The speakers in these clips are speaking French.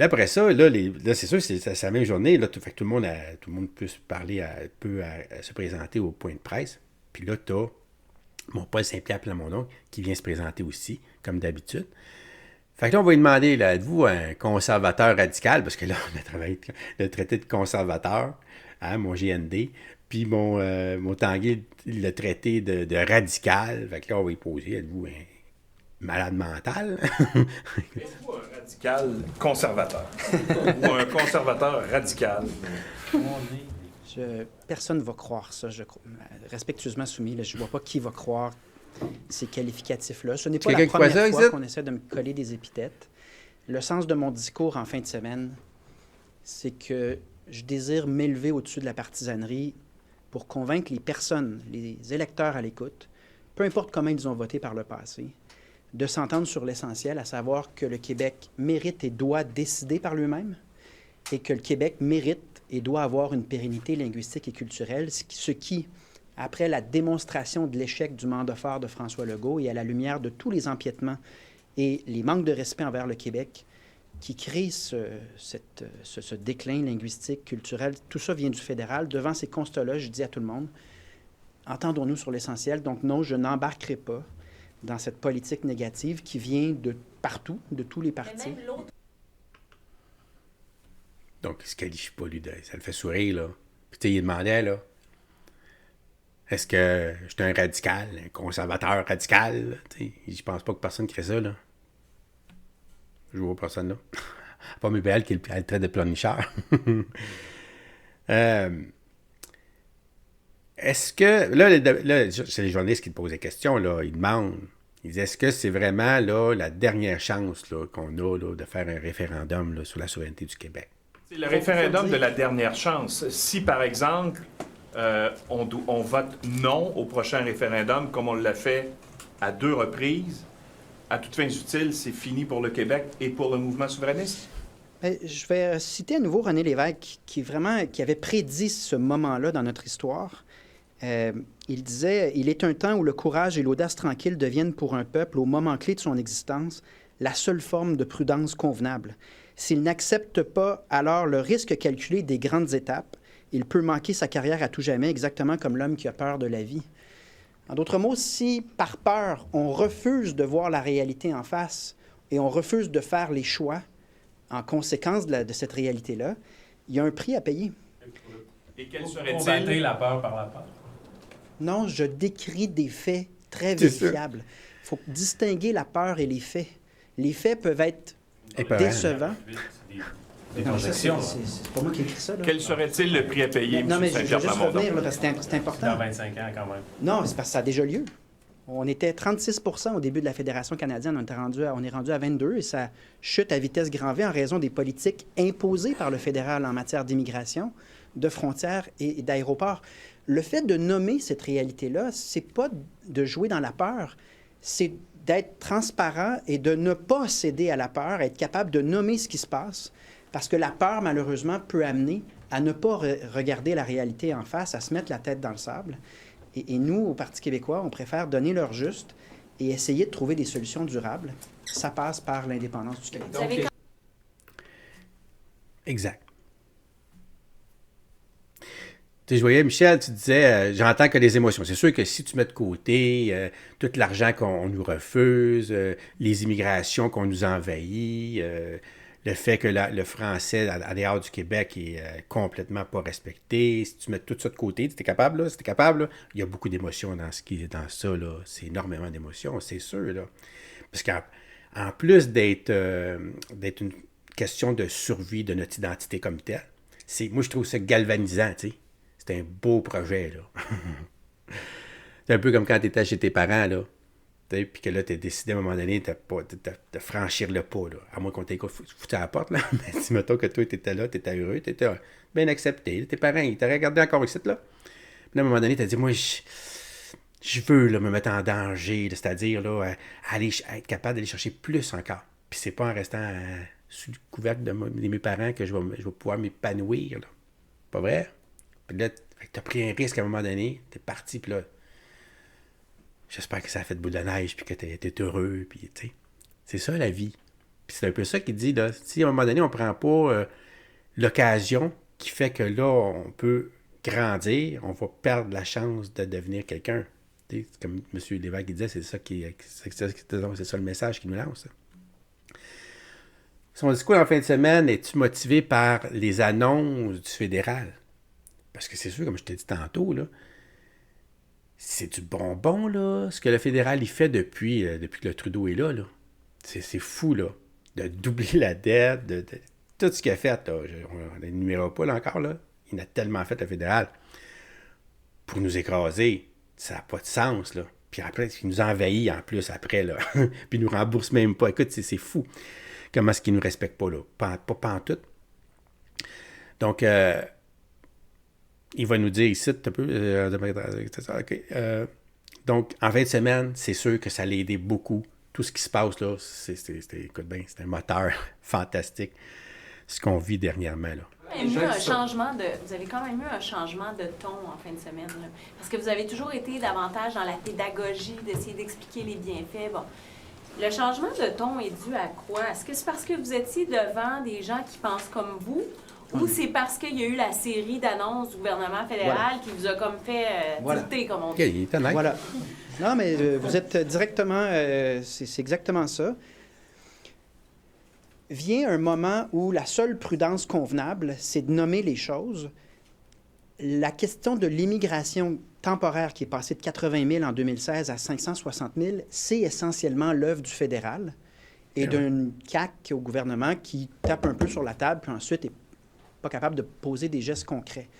Là, après ça, là c'est sûr, c'est la même journée. Là, fait que tout le monde peut se parler, se présenter au point de presse. Puis là, tu as mon Paul Saint-Pierre Plamondon qui vient se présenter aussi, comme d'habitude. Fait que là, on va lui demander, là, êtes-vous un conservateur radical? Parce que là, on a travaillé le traité de conservateur, hein, mon GND, puis mon Tanguy, le traité de radical. Fait que là, on va lui poser, êtes-vous un malade mental? Êtes-vous un radical conservateur ou un conservateur radical? Personne ne va croire ça, respectueusement soumis. Là, je ne vois pas qui va croire ces qualificatifs-là. Ce n'est pas la première fois qu'on essaie de me coller des épithètes. Le sens de mon discours en fin de semaine, c'est que je désire m'élever au-dessus de la partisanerie pour convaincre les personnes, les électeurs à l'écoute, peu importe comment ils ont voté par le passé, de s'entendre sur l'essentiel, à savoir que le Québec mérite et doit décider par lui-même et que le Québec mérite et doit avoir une pérennité linguistique et culturelle, ce qui, après la démonstration de l'échec du mandat fort de François Legault et à la lumière de tous les empiètements et les manques de respect envers le Québec qui créent ce déclin linguistique, culturel, tout ça vient du fédéral. Devant ces constats-là, je dis à tout le monde, entendons-nous sur l'essentiel. Donc non, je n'embarquerai pas dans cette politique négative qui vient de partout, de tous les partis. Donc, il se qualifie pas, lui, ça le fait sourire, là. Puis, tu sais, il demandait, là, est-ce que je suis un radical, un conservateur radical? Je pense pas que personne crée ça, là. Je vois personne, là. Pas Mébel qui a le trait de planicheur. Est-ce que... Là, c'est les journalistes qui te posent des questions, là. Ils demandent. Ils disent, est-ce que c'est vraiment, là, la dernière chance, là, qu'on a, là, de faire un référendum, là, sur la souveraineté du Québec? C'est le référendum de la dernière chance. Si, par exemple, on vote non au prochain référendum, comme on l'a fait à 2 reprises, à toutes fins utiles, c'est fini pour le Québec et pour le mouvement souverainiste? Je vais citer à nouveau René Lévesque, qui avait prédit ce moment-là dans notre histoire. Il disait « Il est un temps où le courage et l'audace tranquille deviennent pour un peuple, au moment clé de son existence, la seule forme de prudence convenable. S'il n'accepte pas alors le risque calculé des grandes étapes, il peut manquer sa carrière à tout jamais, exactement comme l'homme qui a peur de la vie. » En d'autres mots, si par peur, on refuse de voir la réalité en face et on refuse de faire les choix en conséquence de cette réalité-là, il y a un prix à payer. Et quel serait-il? Combattre la peur par la peur. Non, je décris des faits très vérifiables. Il faut distinguer la peur et les faits. Les faits peuvent être décevants. Des projections. C'est pas moi qui ai écrit ça. Là. Quel serait-il le prix à payer, Non, mais M. je veux juste Saint-Pierre-Plamondon? revenir, là, parce que c'est important. Dans 25 ans, quand même. Non, c'est parce que ça a déjà lieu. On était 36 % au début de la Fédération canadienne. On est rendu à 22 et ça chute à vitesse grand V en raison des politiques imposées par le fédéral en matière d'immigration, de frontières et d'aéroports. Le fait de nommer cette réalité-là, c'est pas de jouer dans la peur, c'est d'être transparent et de ne pas céder à la peur, être capable de nommer ce qui se passe, parce que la peur, malheureusement, peut amener à ne pas regarder la réalité en face, à se mettre la tête dans le sable. Et nous, au Parti québécois, on préfère donner l'heure juste et essayer de trouver des solutions durables. Ça passe par l'indépendance du Québec. Exact. Tu sais, je voyais, Michel, tu disais, j'entends que les émotions. C'est sûr que si tu mets de côté tout l'argent qu'on nous refuse, les immigrations qu'on nous envahit, le fait que le français à dehors du Québec est complètement pas respecté, si tu mets tout ça de côté, tu es capable, là? Si tu es capable, là, il y a beaucoup d'émotions dans ça, là. C'est énormément d'émotions, c'est sûr, là. Parce qu'en plus d'être une question de survie de notre identité comme telle, moi, je trouve ça galvanisant, tu sais. C'est un beau projet, là. C'est un peu comme quand tu étais chez tes parents, là. Puis que là, tu as décidé à un moment donné de franchir le pas, là. À moins qu'on t'ait foutu à la porte, là. Mais si, mettons que toi, tu étais là, tu étais heureux, tu étais bien accepté. Tes parents, ils t'auraient regardé encore ici, là. Puis là, à un moment donné, tu as dit, moi, je veux là, me mettre en danger, là, c'est-à-dire là, être capable d'aller chercher plus encore. Puis c'est pas en restant sous le couvercle de mes parents que je vais pouvoir m'épanouir, là. Pas vrai? Puis là, tu as pris un risque à un moment donné, tu es parti, puis là, j'espère que ça a fait de boule de neige, puis que tu es heureux, puis tu sais, c'est ça la vie. Puis Puis c'est un peu ça qu'il dit, là. Si à un moment donné, on ne prend pas l'occasion qui fait que là, on peut grandir, on va perdre la chance de devenir quelqu'un. C'est comme M. Lévesque disait, c'est ça le message qu'il nous lance. Son discours en fin de semaine, es-tu motivé par les annonces du fédéral? Parce que c'est sûr, comme je t'ai dit tantôt, là, c'est du bonbon, là, ce que le fédéral il fait depuis que le Trudeau est là. C'est fou, là, de doubler la dette, de tout ce qu'il a fait. Là, on n'énumérera pas là, encore, là. Il a tellement fait le fédéral pour nous écraser. Ça n'a pas de sens, là. Puis après, il nous envahit en plus après, là. Puis il nous rembourse même pas. Écoute, c'est fou. Comment est-ce qu'il ne nous respecte pas, là? Pas en tout. Donc, il va nous dire ici, un peu... donc, en fin de semaine, c'est sûr que ça l'a aidé beaucoup. Tout ce qui se passe, là, écoute bien, c'est un moteur fantastique, ce qu'on vit dernièrement, là. Vous avez quand même eu un changement de ton en fin de semaine, là. Parce que vous avez toujours été davantage dans la pédagogie, d'essayer d'expliquer les bienfaits. Bon, le changement de ton est dû à quoi? Est-ce que c'est parce que vous étiez devant des gens qui pensent comme vous? Ou c'est parce qu'il y a eu la série d'annonces du gouvernement fédéral qui vous a comme fait tilter, comme on dit? Il est honnête. Voilà. Non, mais vous êtes directement... c'est exactement ça. Vient un moment où la seule prudence convenable, c'est de nommer les choses. La question de l'immigration temporaire qui est passée de 80 000 en 2016 à 560 000, c'est essentiellement l'œuvre du fédéral et d'une CAQ au gouvernement qui tape un peu sur la table, puis ensuite n'est pas capable de poser des gestes concrets.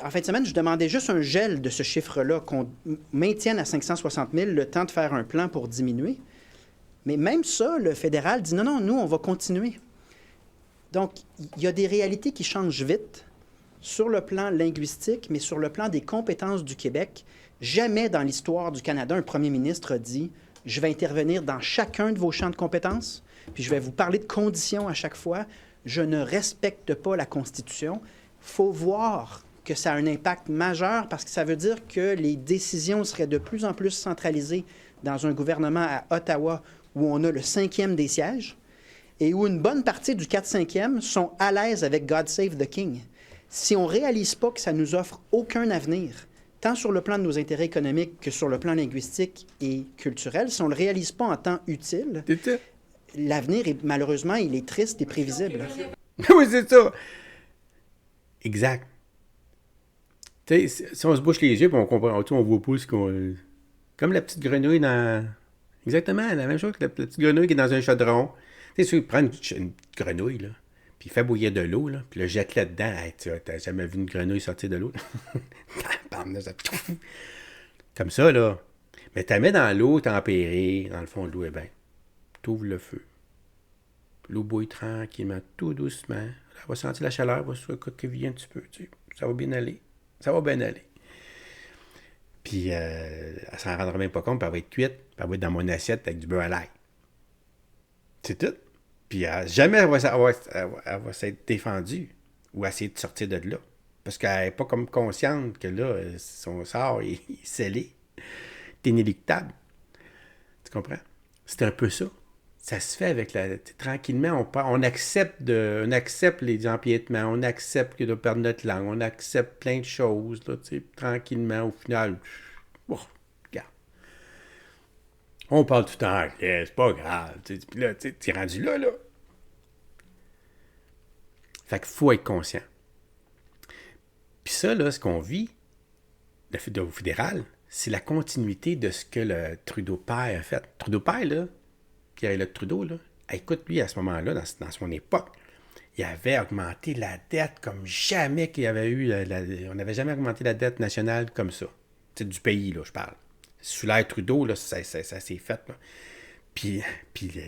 En fin de semaine, je demandais juste un gel de ce chiffre-là, qu'on maintienne à 560 000 le temps de faire un plan pour diminuer. Mais même ça, le fédéral dit non, nous, on va continuer. Donc, il y a des réalités qui changent vite sur le plan linguistique, mais sur le plan des compétences du Québec. Jamais dans l'histoire du Canada, un premier ministre a dit « Je vais intervenir dans chacun de vos champs de compétences, puis je vais vous parler de conditions à chaque fois. Je ne respecte pas la Constitution. » Il faut voir que ça a un impact majeur parce que ça veut dire que les décisions seraient de plus en plus centralisées dans un gouvernement à Ottawa où on a le 5e des sièges et où une bonne partie du 4/5e sont à l'aise avec God Save the King. Si on ne réalise pas que ça nous offre aucun avenir, tant sur le plan de nos intérêts économiques que sur le plan linguistique et culturel, si on ne le réalise pas en temps utile, l'avenir, malheureusement, il est triste et prévisible. Oui, c'est ça. Exact. Tu sais, si on se bouche les yeux, puis on comprend, on voit pas ce qu'on... Comme la petite grenouille dans... Exactement, la même chose que la petite grenouille qui est dans un chaudron. Tu sais, prends une grenouille, là, puis fais bouillir de l'eau, là, puis le jette là-dedans. Hey, tu n'as jamais vu une grenouille sortir de l'eau? Comme ça, là. Mais tu la mets dans l'eau tempérée, dans le fond de l'eau, eh bien, tu ouvres le feu. L'eau bouille tranquillement, tout doucement. Elle va sentir la chaleur, elle va se coquiller un petit peu. Tu sais. Ça va bien aller. Ça va bien aller. Puis, elle s'en rendra même pas compte, puis elle va être cuite, puis elle va être dans mon assiette avec du beurre à l'ail. C'est tout. Puis, jamais elle va s'être défendue ou essayer de sortir de là. Parce qu'elle n'est pas comme consciente que là, son sort est scellé. C'est inéluctable. Tu comprends? C'est un peu ça. Ça se fait avec tranquillement, on accepte les empiètements, on accepte de perdre notre langue, on accepte plein de choses, là, tranquillement, au final, regarde. On parle tout le temps anglais, c'est pas grave, puis là, t'es rendu là. Fait qu'il faut être conscient. Puis ça, là, ce qu'on vit, au fédéral, c'est la continuité de ce que le Trudeau père a fait. Trudeau père, là, Pierre-Éliott Trudeau, là, écoute, lui, à ce moment-là, dans son époque, il avait augmenté la dette comme jamais qu'il y avait eu. On n'avait jamais augmenté la dette nationale comme ça. C'est du pays, là, je parle. Sous l'ère Trudeau, là, ça s'est fait. Là. Puis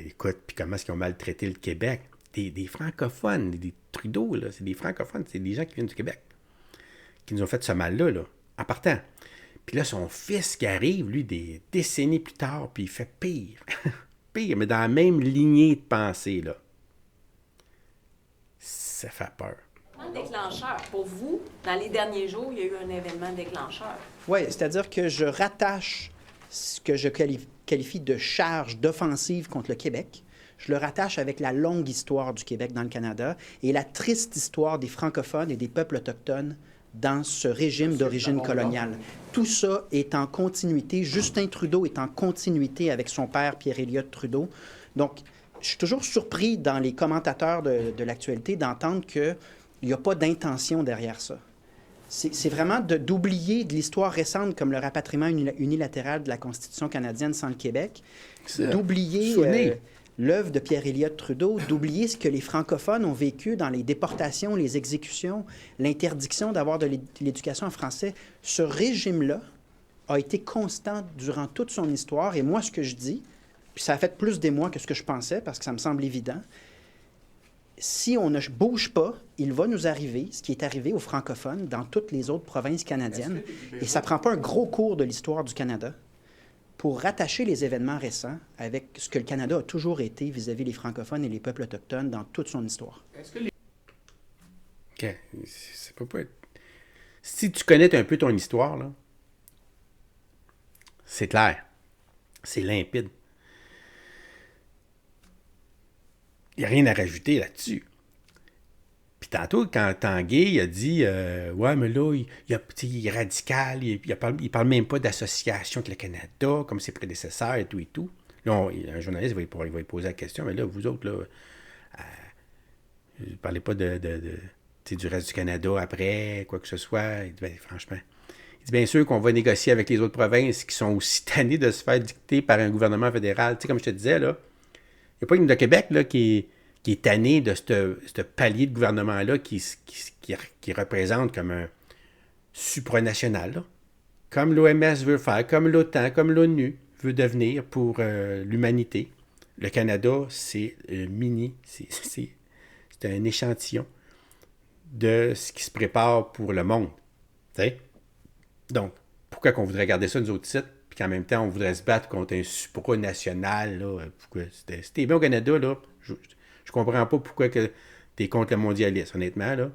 écoute, puis comment est-ce qu'ils ont maltraité le Québec? Des francophones, des Trudeau, là, c'est des francophones, c'est des gens qui viennent du Québec, qui nous ont fait ce mal-là, là, en partant. Puis là, son fils qui arrive, lui, des décennies plus tard, puis il fait pire. Pire, mais dans la même lignée de pensée, là. Ça fait peur. Un déclencheur. Pour vous, dans les derniers jours, il y a eu un événement déclencheur. Oui, c'est-à-dire que je rattache ce que je qualifie de charge d'offensive contre le Québec. Je le rattache avec la longue histoire du Québec dans le Canada et la triste histoire des francophones et des peuples autochtones dans ce régime d'origine coloniale. Tout ça est en continuité. Justin Trudeau est en continuité avec son père, Pierre-Éliott Trudeau. Donc, je suis toujours surpris dans les commentateurs de l'actualité d'entendre qu'il n'y a pas d'intention derrière ça. C'est vraiment d'oublier de l'histoire récente comme le rapatriement unilatéral de la Constitution canadienne sans le Québec, d'oublier l'œuvre de Pierre-Éliott Trudeau, d'oublier ce que les francophones ont vécu dans les déportations, les exécutions, l'interdiction d'avoir de l'éducation en français. Ce régime-là a été constant durant toute son histoire. Et moi, ce que je dis, puis ça a fait plus d'émoi que ce que je pensais, parce que ça me semble évident, si on ne bouge pas, il va nous arriver ce qui est arrivé aux francophones dans toutes les autres provinces canadiennes. Et ça ne prend pas un gros cours de l'histoire du Canada pour rattacher les événements récents avec ce que le Canada a toujours été vis-à-vis les francophones et les peuples autochtones dans toute son histoire. OK. Ça peut pas être... Si tu connais un peu ton histoire, là, c'est clair. C'est limpide. Il n'y a rien à rajouter là-dessus. Puis tantôt, quand Tanguay a dit ouais, mais là, il est radical, il parle même pas d'association avec le Canada, comme ses prédécesseurs et tout et tout. Là, un journaliste va lui poser la question, mais là, vous autres, là, ne parlez pas du reste du Canada après, quoi que ce soit. Il dit, ben, franchement, il dit bien sûr qu'on va négocier avec les autres provinces qui sont aussi tannées de se faire dicter par un gouvernement fédéral. Tu sais, comme je te disais, là, il n'y a pas une de Québec là, qui est tanné de ce palier de gouvernement-là qui représente comme un supranational. Là. Comme l'OMS veut faire, comme l'OTAN, comme l'ONU veut devenir pour l'humanité. Le Canada, c'est c'est un échantillon de ce qui se prépare pour le monde. T'sais? Donc, pourquoi qu'on voudrait garder ça nous autres sites, puis qu'en même temps, on voudrait se battre contre un supranational, là? Pourquoi? Si t'es bien au Canada, là, je comprends pas pourquoi que t'es contre le mondialisme, honnêtement, là.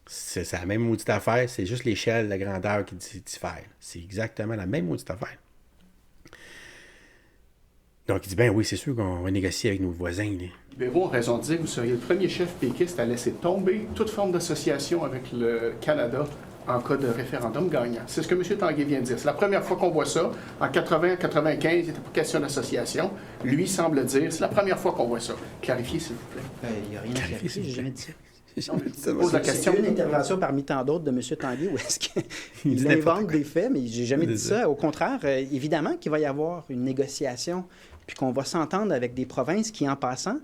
C'est la même maudite affaire, c'est juste l'échelle, la grandeur qui diffère. C'est exactement la même maudite affaire. Donc, il dit, ben oui, c'est sûr qu'on va négocier avec nos voisins. Béraud a raison de dire que vous seriez le premier chef péquiste à laisser tomber toute forme d'association avec le Canada en cas de référendum gagnant. C'est ce que M. Tanguay vient de dire. C'est la première fois qu'on voit ça. En 80-95, il n'était pas question d'association. Lui semble dire, c'est la première fois qu'on voit ça. Clarifiez, s'il vous plaît. Il n'y a rien à clarifier, j'ai jamais dit ça. C'est une intervention parmi tant d'autres de M. Tanguay où est-ce qu'il invente des faits, mais j'ai jamais dit ça. Au contraire, évidemment qu'il va y avoir une négociation puis qu'on va s'entendre avec des provinces qui, en passant,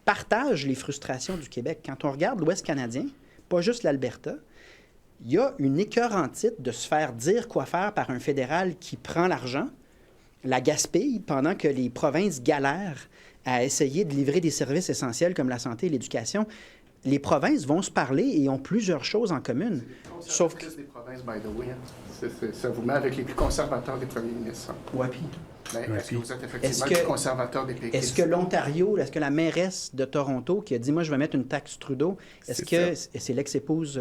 partagent les frustrations du Québec. Quand on regarde l'Ouest canadien, pas juste l'Alberta, il y a une écœurantite de se faire dire quoi faire par un fédéral qui prend l'argent, la gaspille, pendant que les provinces galèrent à essayer de livrer des services essentiels comme la santé et l'éducation. Les provinces vont se parler et ont plusieurs choses en commun. Sauf que... des provinces, by the way, ça vous met avec les plus conservateurs des premiers ministres. Ouais, puis... Est-ce que vous êtes effectivement le plus conservateur des péquistes? Est-ce que l'Ontario, est-ce que la mairesse de Toronto qui a dit « Moi, je vais mettre une taxe Trudeau », est-ce que c'est l'ex-épouse,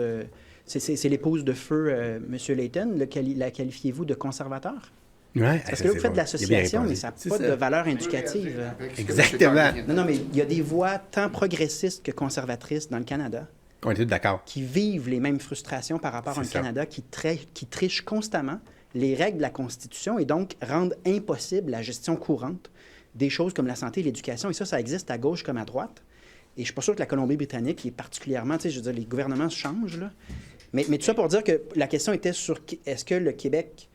c'est l'épouse de feu, M. Layton, la qualifiez-vous de conservateur? Ouais, parce que là, vous faites de l'association, mais ça n'a pas de valeur indicative. Exactement. Non, mais il y a des voix tant progressistes que conservatrices dans le Canada. On est tous d'accord. Qui vivent les mêmes frustrations par rapport à un Canada qui triche constamment les règles de la Constitution et donc rendent impossible la gestion courante des choses comme la santé et l'éducation. Et ça existe à gauche comme à droite. Et je ne suis pas sûr que la Colombie-Britannique est particulièrement... Tu sais, je veux dire, les gouvernements se changent, là. Mais tout ça pour dire que la question était sur est-ce que le Québec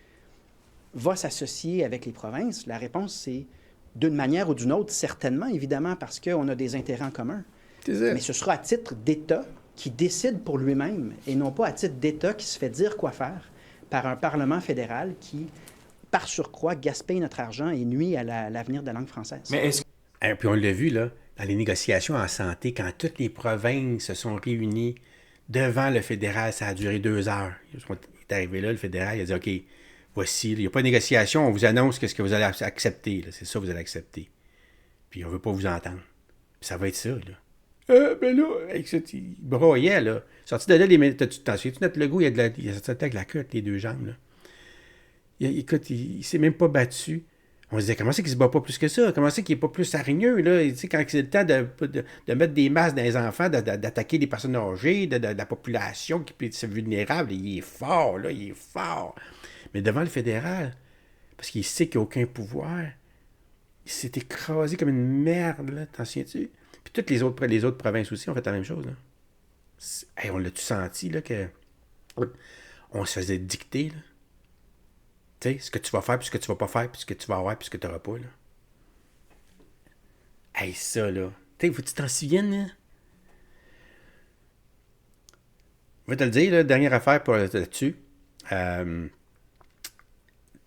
va s'associer avec les provinces? La réponse, c'est d'une manière ou d'une autre, certainement, évidemment, parce qu'on a des intérêts en commun. Mais ce sera à titre d'État qui décide pour lui-même et non pas à titre d'État qui se fait dire quoi faire par un Parlement fédéral qui, par surcroît, gaspille notre argent et nuit à l'avenir de la langue française. Mais est-ce... Puis on l'a vu, là, dans les négociations en santé, quand toutes les provinces se sont réunies devant le fédéral, ça a duré 2 heures. Il est arrivé là, le fédéral, il a dit « OK, voici, il n'y a pas de négociation, on vous annonce ce que vous allez accepter. C'est ça que vous allez accepter. Puis on ne veut pas vous entendre. Puis ça va être ça, là. Ben là, il broyait, là. Sorti de là, t'en souviens-tu, notre Legault, il a sorti avec la queue avec les 2 jambes, là. Écoute, il s'est même pas battu. On se disait, comment c'est qu'il se bat pas plus que ça? Comment c'est qu'il n'est pas plus hargneux, là? Tu sais, quand c'est le temps de mettre des masques dans les enfants, d'attaquer les personnes âgées, de la population qui peut être vulnérable, il est fort, là, il est fort. Mais devant le fédéral, parce qu'il sait qu'il n'y a aucun pouvoir, il s'est écrasé comme une merde, là, t'en souviens-tu? Puis toutes les autres provinces aussi ont fait la même chose, là. Hey, on l'a-tu senti, là, que on se faisait dicter, là? Tu sais, ce que tu vas faire, puis ce que tu vas pas faire, puis ce que tu vas avoir, puis ce que tu n'auras pas, là. Hey, ça, là. Tu sais, faut que tu t'en souviennes, là. Je vais te le dire, là, dernière affaire là-dessus.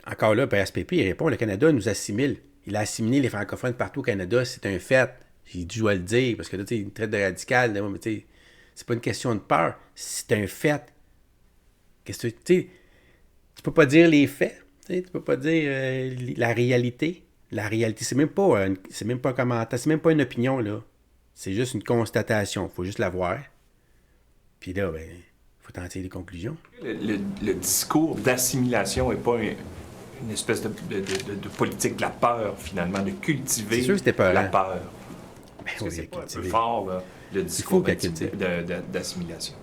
Encore là, PSPP, il répond, le Canada nous assimile. Il a assimilé les francophones partout au Canada, c'est un fait. J'ai dû le dire, parce que là, tu sais, il me traite de radical, là, mais tu sais, c'est pas une question de peur, c'est un fait. Qu'est-ce que tu sais, tu peux pas dire les faits. Tu peux pas dire la réalité. La réalité, c'est même pas un commentaire, c'est même pas une opinion, là. C'est juste une constatation. Il faut juste la voir. Puis là, ben, il faut en tirer des conclusions. Le discours d'assimilation n'est pas une espèce de politique de la peur, finalement, de cultiver la peur. Ben, oui, c'est pas un peu fort, là, le discours d'assimilation.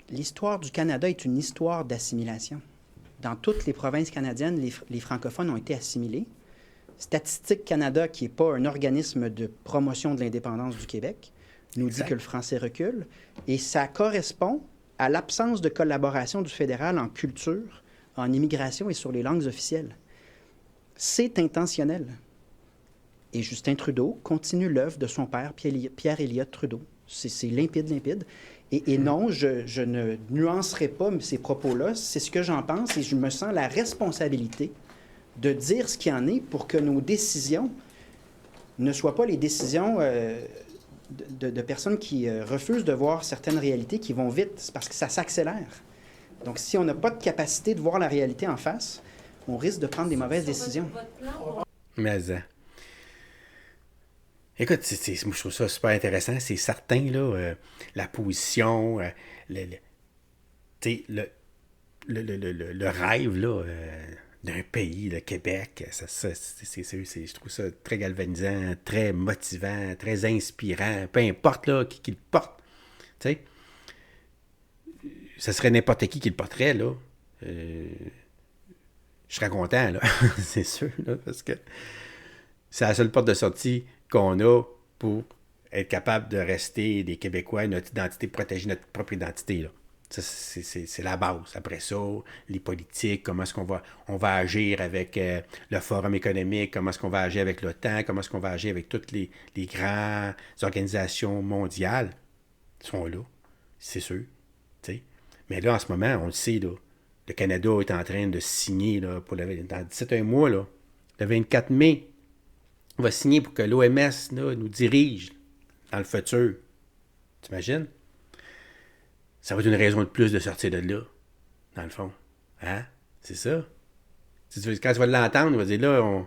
L'histoire du Canada est une histoire d'assimilation. Dans toutes les provinces canadiennes, les francophones ont été assimilés. Statistique Canada, qui n'est pas un organisme de promotion de l'indépendance du Québec, nous dit que le français recule. Et ça correspond à l'absence de collaboration du fédéral en culture, en immigration et sur les langues officielles. C'est intentionnel. Et Justin Trudeau continue l'œuvre de son père, Pierre Elliott Trudeau. C'est limpide. Et non, je ne nuancerai pas ces propos-là. C'est ce que j'en pense et je me sens la responsabilité de dire ce qu'il en est pour que nos décisions ne soient pas les décisions de personnes qui refusent de voir certaines réalités qui vont vite. C'est parce que ça s'accélère. Donc, si on n'a pas de capacité de voir la réalité en face, on risque de prendre des mauvaises décisions. Mais écoute, moi, je trouve ça super intéressant. C'est certain, là, la position, le rêve, là, d'un pays, le Québec, je trouve ça très galvanisant, très motivant, très inspirant, peu importe, là, qui le porte. Tu sais, ça serait n'importe qui le porterait, là. Je serais content, là, c'est sûr, là, parce que c'est la seule porte de sortie qu'on a pour être capable de rester des Québécois, notre identité, protéger notre propre identité, là. Ça, c'est la base. Après ça, les politiques, comment est-ce qu'on va agir avec le Forum économique, comment est-ce qu'on va agir avec l'OTAN, comment est-ce qu'on va agir avec toutes les grandes organisations mondiales, sont là, c'est sûr. T'sais. Mais là, en ce moment, on le sait, là, le Canada est en train de signer là, dans 17 mois, là, le 24 mai, on va signer pour que l'OMS nous dirige dans le futur. T'imagines? Ça va être une raison de plus de sortir de là, dans le fond. Hein? C'est ça. Quand tu vas l'entendre, on va dire là, on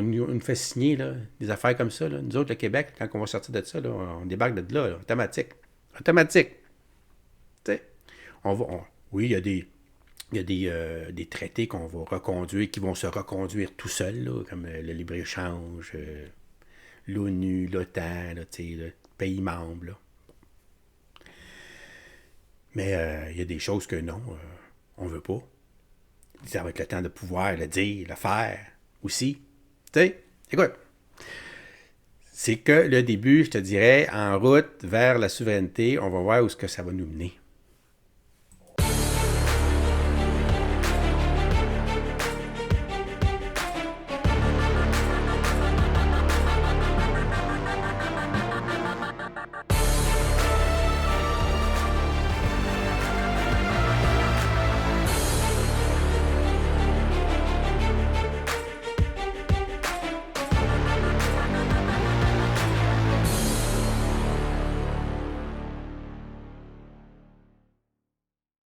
nous fait signer là, des affaires comme ça. Là. Nous autres, le Québec, quand on va sortir de ça, là, on débarque de là, automatique. Automatique. Tu sais, oui, il y a des traités qu'on va reconduire, qui vont se reconduire tout seuls, là, comme le libre-échange, l'ONU, l'OTAN, là, le pays membre. Là. Mais il y a des choses que non, on ne veut pas. Ça va être le temps de pouvoir le dire, le faire aussi. Tu sais, écoute, c'est que le début, je te dirais, en route vers la souveraineté, on va voir où est-ce que ça va nous mener.